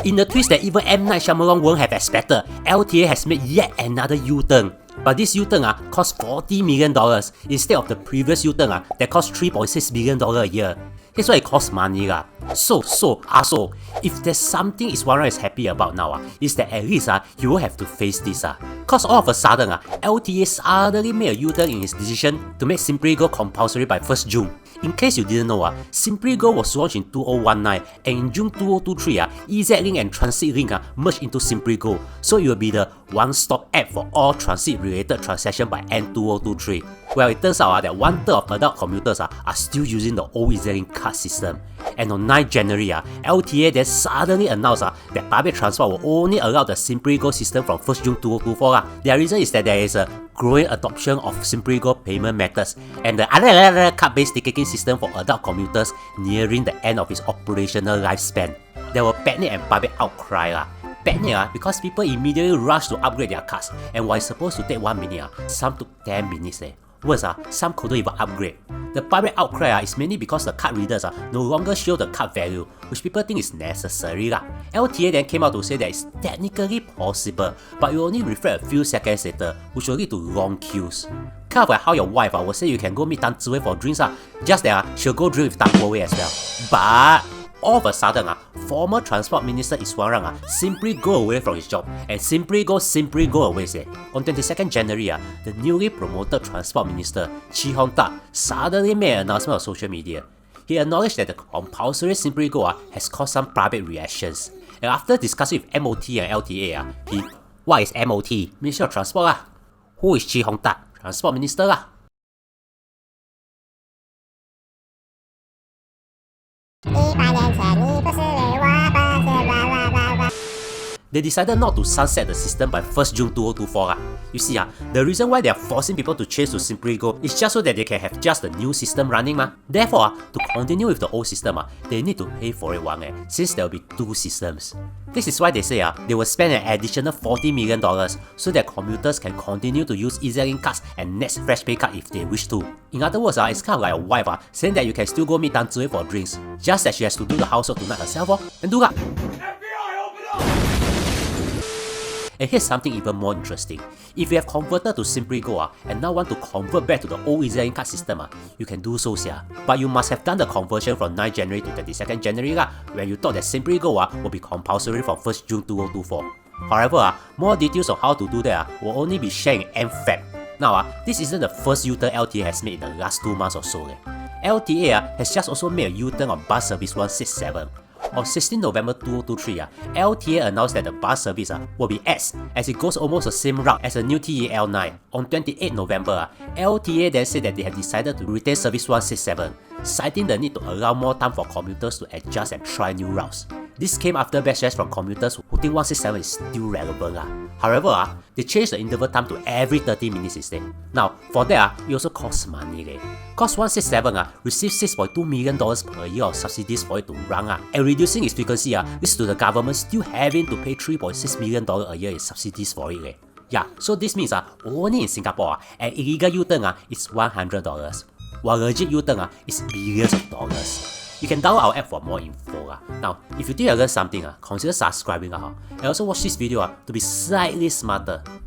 In the twist that even M. Night Shyamalan won't have expected, LTA has made yet another U-turn. But this U-turn cost $40 million instead of the previous U-turn that cost $3.6 million a year. Here's why it costs money. So, if there's something Iswaran is happy about now, is that at least he will have to face this. Cause all of a sudden, LTA suddenly made a U-turn in his decision to make SimplyGo compulsory by 1st June. In case you didn't know, SimplyGo was launched in 2019 and in June 2023, EZ-Link and Transit Link merged into SimplyGo, so it will be the one-stop app for all transit-related transactions by end 2023. Well, it turns out that 1/3 of adult commuters are still using the old EZ-Link card system. And on 9 January, LTA then suddenly announced that public transport will only allow the SimplyGo system from 1st June 2024. Their reason is that there is a growing adoption of SimplyGo payment methods and the other card-based ticketing system for adult commuters nearing the end of its operational lifespan. There were panic and public outcry. Panic because people immediately rushed to upgrade their cards, and while it's supposed to take 1 minute, some took 10 minutes. Worse, some couldn't even upgrade. The public outcry is mainly because the card readers no longer show the card value, which people think is necessary. LTA then came out to say that it's technically possible, but it will only reflect a few seconds later, which will lead to long queues. Kind of like how your wife will say you can go meet Tan Ziwei for drinks, just that she'll go drink with Tan Kuo-wei as well. But all of a sudden, former Transport Minister Iswaran simply go away from his job and simply go away. On 22nd January, the newly promoted Transport Minister Chee Hong-tat suddenly made an announcement on social media. He acknowledged that the compulsory SimplyGo has caused some public reactions. And after discussing with MOT and LTA, what is MOT? Ministry of Transport. Who is Chee Hong-tat? Transport Minister. They decided not to sunset the system by 1st June 2024. You see, the reason why they are forcing people to change to SimplyGo is just so that they can have just the new system running. Therefore, to continue with the old system, they need to pay for it since there will be 2 systems. This is why they say they will spend an additional $40 million so that commuters can continue to use EZ-Link cards and Next FreshPay card if they wish to. In other words, it's kind of like a wife saying that you can still go meet Tan Ziwei for drinks, just that she has to do the housework tonight herself and do that. And here's something even more interesting. If you have converted to SimplyGo and now want to convert back to the old EZ-Link card system, you can do so, but you must have done the conversion from 9 January to 22nd January when you thought that SimplyGo will be compulsory from 1st June 2024. However, more details on how to do that will only be shared in end Feb. Now, this isn't the first U-turn LTA has made in the last 2 months or so. LTA has just also made a U-turn on bus service 167. On 16 November 2023, LTA announced that the bus service will be as it goes almost the same route as the new TEL9. On 28 November, LTA then said that they have decided to retain service 167, citing the need to allow more time for commuters to adjust and try new routes. This came after backlash from commuters who think 167 is still relevant. However, they changed the interval time to every 30 minutes instead. Now, for that, it also costs money. Cause 167 receives $6.2 million per year of subsidies for it to run, and reducing its frequency leads to the government still having to pay $3.6 million a year in subsidies for it. Yeah, so this means only in Singapore, an illegal U-turn is $100, while legit U-turn is billions of dollars. You can download our app for more info. Now, if you think you learned something, consider subscribing and also watch this video to be slightly smarter.